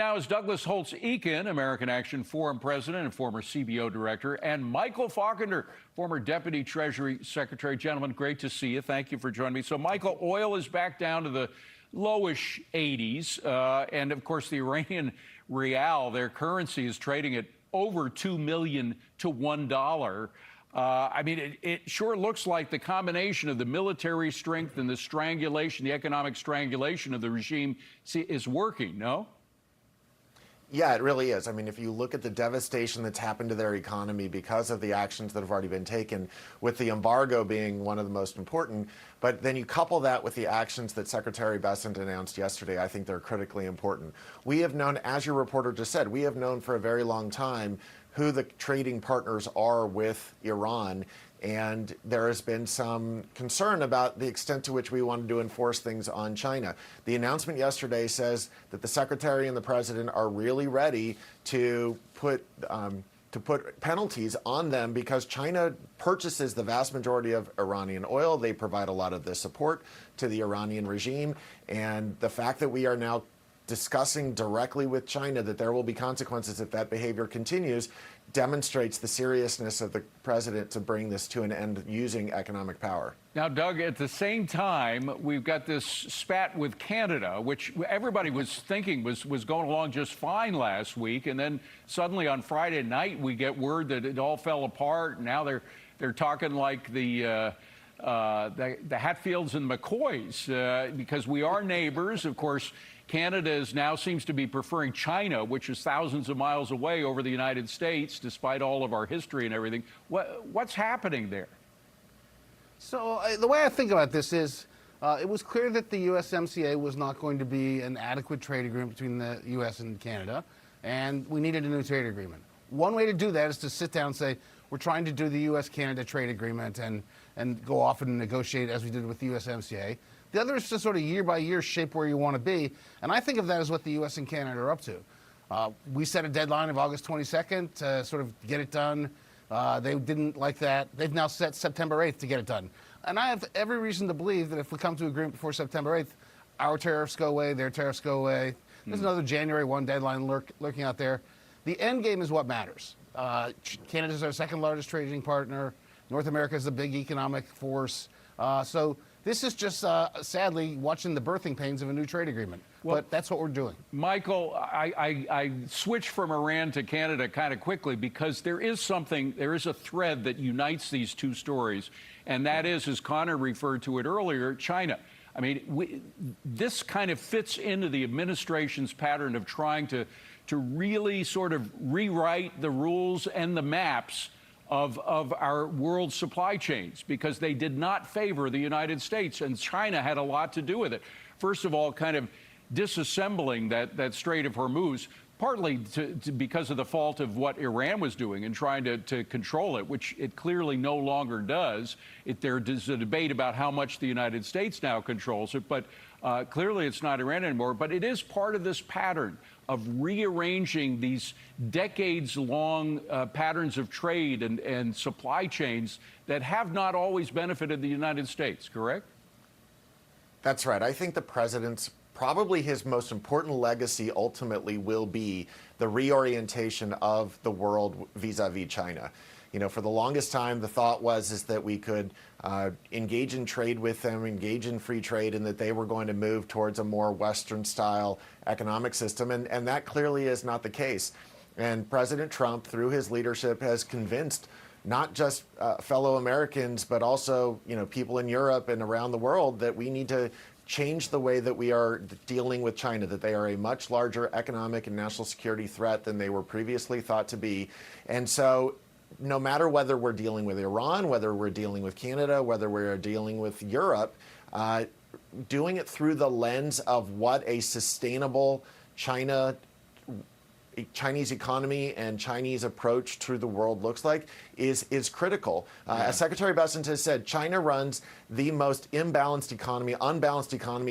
Now is Douglas Holtz-Eakin, American Action Forum president and former CBO director, and Michael Faulkender, former deputy Treasury secretary. Gentlemen, great to see you. Thank you for joining me. So, Michael, oil is back down to the lowish 80s, and of course, the Iranian rial, their currency, is trading at over $2 million to $1. I mean, it sure looks like the combination of the military strength and the strangulation, the economic strangulation of the regime is working, no? Yeah, it really is. I mean, if you look at the devastation that's happened to their economy because of the actions that have already been taken, with the embargo being one of the most important, but then you couple that with the actions that Secretary Bessent announced yesterday, I think they're critically important. We have known, as your reporter just said, we have known for a very long time who the trading partners are with Iran. And there has been some concern about the extent to which we wanted to enforce things on China. The announcement yesterday says that the Secretary and the President are really ready to put penalties on them because China purchases the vast majority of Iranian oil. They provide a lot of the support to the Iranian regime. And the fact that we are now discussing directly with China that there will be consequences if that behavior continues demonstrates the seriousness of the president to bring this to an end using economic power. Now, Doug, at the same time, we've got this spat with Canada, which everybody was thinking was going along just fine last week. And then suddenly on Friday night, we get word that it all fell apart. Now they're talking like the Hatfields and McCoys, because we are neighbors. Of course, Canada now seems to be preferring China, which is thousands of miles away, over the United States, despite all of our history and everything. What's happening there? So the way I think about this is it was clear that the USMCA was not going to be an adequate trade agreement between the U.S. and Canada, and we needed a new trade agreement. One way to do that is to sit down and say, we're trying to do the U.S.-Canada trade agreement and go off and negotiate as we did with the USMCA. The other is to sort of year by year shape where you want to be. And I think of that as what the U.S. and Canada are up to. We set a deadline of August 22nd to sort of get it done. They didn't like that. They've now set September 8th to get it done. And I have every reason to believe that if we come to agreement before September 8th, our tariffs go away, their tariffs go away. There's another January 1 deadline lurking out there. The end game is what matters. Canada is our second largest trading partner. North America is a big economic force. So this is just, sadly, watching the birthing pains of a new trade agreement. Well, but that's what we're doing. Michael, I switched from Iran to Canada kind of quickly because there is a thread that unites these two stories, and that is, as Connor referred to it earlier, China. I mean, this kind of fits into the administration's pattern of trying to really sort of rewrite the rules and the maps of our world supply chains, because they did not favor the United States, and China had a lot to do with it. First of all, kind of disassembling that Strait of Hormuz, partly because of the fault of what Iran was doing and trying to control it, which it clearly no longer does. There is a debate about how much the United States now controls it, but clearly it's not Iran anymore. But it is part of this pattern of rearranging these decades-long patterns of trade and supply chains that have not always benefited the United States, correct? That's right. I think the president's probably his most important legacy ultimately will be the reorientation of the world vis-a-vis China. You know, for the longest time, the thought is that we could engage in trade with them, engage in free trade, and that they were going to move towards a more Western-style economic system, and that clearly is not the case. And President Trump, through his leadership, has convinced not just fellow Americans, but also, you know, people in Europe and around the world that we need to change the way that we are dealing with China, that they are a much larger economic and national security threat than they were previously thought to be. And so no matter whether we're dealing with Iran, whether we're dealing with Canada, whether we're dealing with Europe, doing it through the lens of what a sustainable Chinese economy and Chinese approach to the world looks like is critical. As Secretary Bessent has said, China runs the most unbalanced economy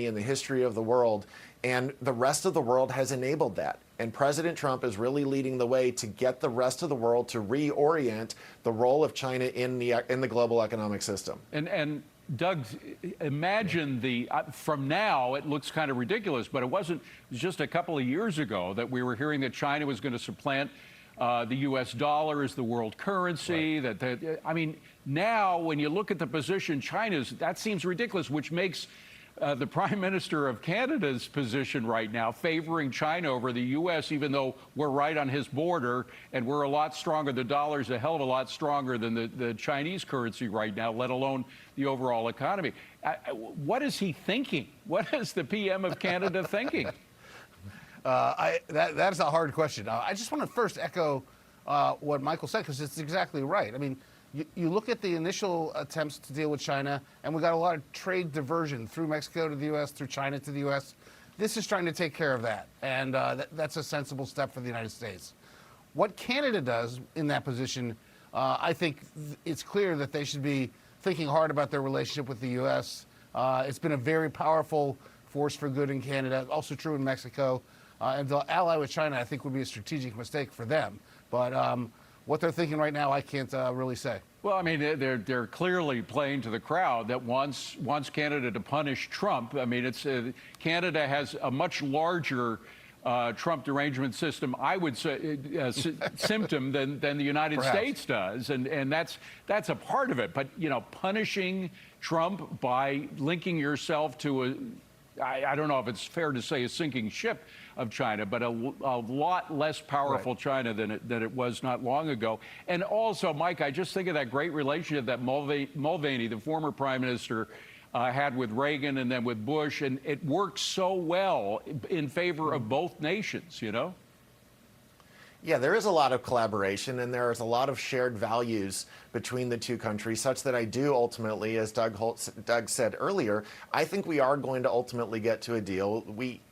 in the history of the world, and the rest of the world has enabled that. And President Trump is really leading the way to get the rest of the world to reorient the role of China in the global economic system. And Doug, imagine from now, it looks kind of ridiculous, but it was just a couple of years ago that we were hearing that China was going to supplant the U.S. dollar as the world currency. Right. I mean, now when you look at the position China's, that seems ridiculous, which makes the Prime Minister of Canada's position right now favoring China over the U.S., even though we're right on his border and we're a lot stronger. The dollar's a hell of a lot stronger than the Chinese currency right now, let alone the overall economy. What is he thinking? What is the PM of Canada thinking? That's a hard question. I just want to first echo what Michael said, because it's exactly right. I mean, you look at the initial attempts to deal with China, and we got a lot of trade diversion through Mexico to the U.S., through China to the U.S. This is trying to take care of that, and that's a sensible step for the United States. What Canada does in that position, I think it's clear that they should be thinking hard about their relationship with the U.S. It's been a very powerful force for good in Canada, also true in Mexico. And to ally with China, I think, would be a strategic mistake for them. But what they're thinking right now, I can't really say. Well, I mean, they're clearly playing to the crowd that wants Canada to punish Trump. I mean, Canada has a much larger Trump derangement system, I would say, symptom than the United States does, and that's a part of it. But punishing Trump by linking yourself to I don't know if it's fair to say a sinking ship of China, but a lot less powerful China than it was not long ago. And also, Mike, I just think of that great relationship that Mulvaney, the former prime minister, had with Reagan and then with Bush, and it worked so well in favor of both nations, Yeah, there is a lot of collaboration, and there is a lot of shared values between the two countries, such that I do ultimately, as Doug said earlier, I think we are going to ultimately get to a deal.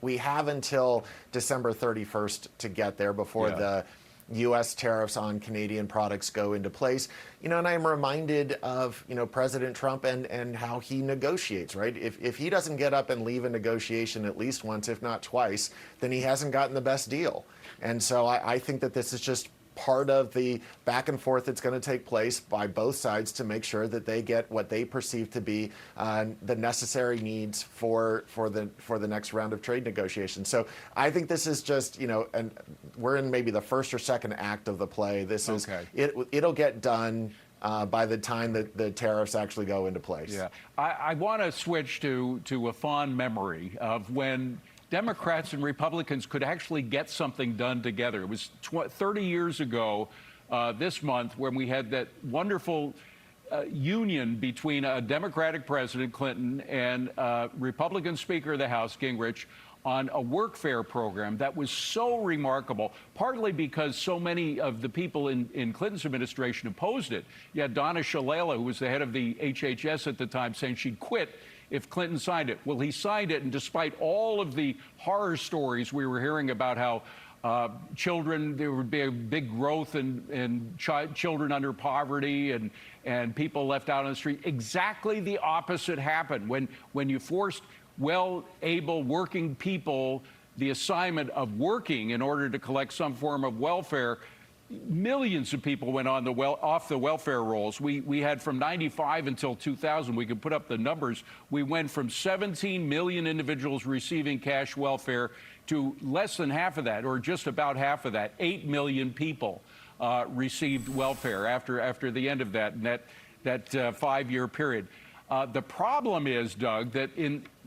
We have until December 31st to get there before the U.S. tariffs on Canadian products go into place. And I'm reminded of, President Trump and how he negotiates, right? If he doesn't get up and leave a negotiation at least once, if not twice, then he hasn't gotten the best deal. And so I think that this is just part of the back and forth that's going to take place by both sides to make sure that they get what they perceive to be the necessary needs for the next round of trade negotiations. So I think this is just, and we're in maybe the first or second act of the play. This is it'll get done by the time that the tariffs actually go into place. Yeah, I want to switch to a fond memory of when Democrats and Republicans could actually get something done together. It was 30 years ago this month when we had that wonderful union between a Democratic President, Clinton, and Republican Speaker of the House, Gingrich, on a workfare program that was so remarkable, partly because so many of the people in Clinton's administration opposed it. You had Donna Shalala, who was the head of the HHS at the time, saying she'd quit if Clinton signed it. Well, he signed it, and despite all of the horror stories we were hearing about how there would be a big growth in children under poverty and people left out on the street, exactly the opposite happened. When you forced well-able working people the assignment of working in order to collect some form of welfare, millions of people went on off the welfare rolls. We had from 95 until 2000, we could put up the numbers, we went from 17 million individuals receiving cash welfare to less than half of that, or just about half of that. 8 million people received welfare after the end of that 5-year period. The problem is, Doug, that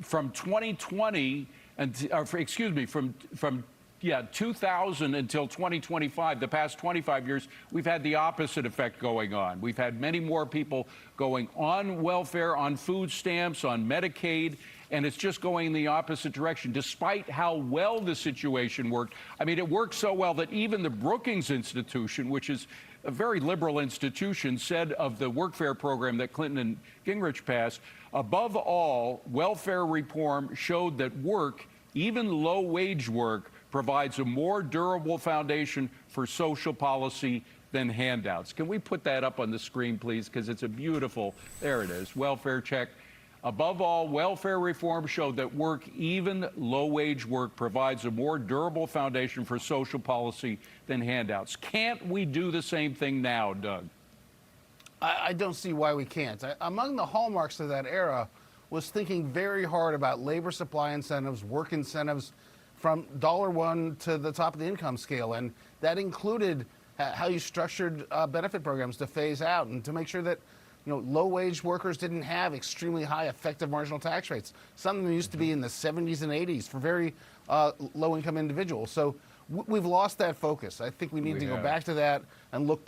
from 2020, from 2000 until 2025, the past 25 years, we've had the opposite effect going on. We've had many more people going on welfare, on food stamps, on Medicaid, and it's just going in the opposite direction, despite how well the situation worked. I mean, it worked so well that even the Brookings Institution, which is a very liberal institution, said of the workfare program that Clinton and Gingrich passed, above all, welfare reform showed that work, even low-wage work, provides a more durable foundation for social policy than handouts. Can we put that up on the screen, please? Because it's a beautiful, there it is, welfare check. Above all, welfare reform showed that work, even low-wage work, provides a more durable foundation for social policy than handouts. Can't we do the same thing now, Doug? I don't see why we can't. Among the hallmarks of that era was thinking very hard about labor supply incentives, work incentives from $1 to the top of the income scale. And that included how you structured benefit programs to phase out and to make sure that low-wage workers didn't have extremely high effective marginal tax rates. Some of them used to be in the 70s and 80s for very low-income individuals. So we've lost that focus. I think we need to go back to that and look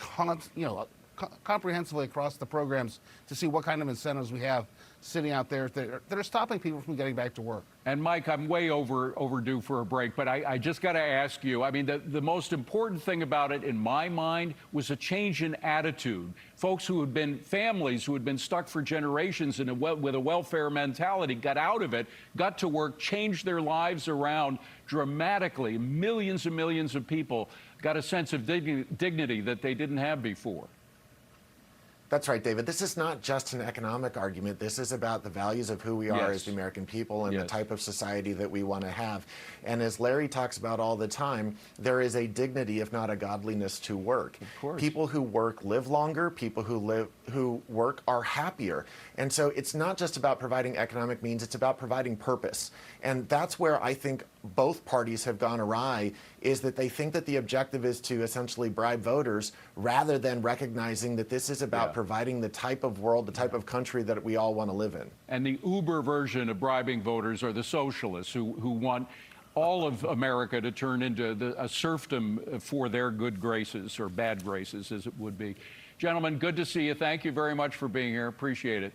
comprehensively across the programs to see what kind of incentives we have sitting out there that are stopping people from getting back to work. And Mike, I'm way overdue for a break, but I just got to ask you, I mean, the most important thing about it in my mind was a change in attitude. Folks who had been, families who had been stuck for generations with a welfare mentality got out of it, got to work, changed their lives around dramatically. Millions and millions of people got a sense of dignity that they didn't have before. That's right, David. This is not just an economic argument. This is about the values of who we are as the American people and the type of society that we want to have. And as Larry talks about all the time, there is a dignity, if not a godliness, to work. Of course. People who work live longer. People who work are happier. And so it's not just about providing economic means. It's about providing purpose. And that's where I think both parties have gone awry, is that they think that the objective is to essentially bribe voters rather than recognizing that this is about providing the type of world, the type of country that we all want to live in. And the uber version of bribing voters are the socialists who want all of America to turn into a serfdom for their good graces, or bad graces as it would be. Gentlemen, good to see you. Thank you very much for being here. Appreciate it.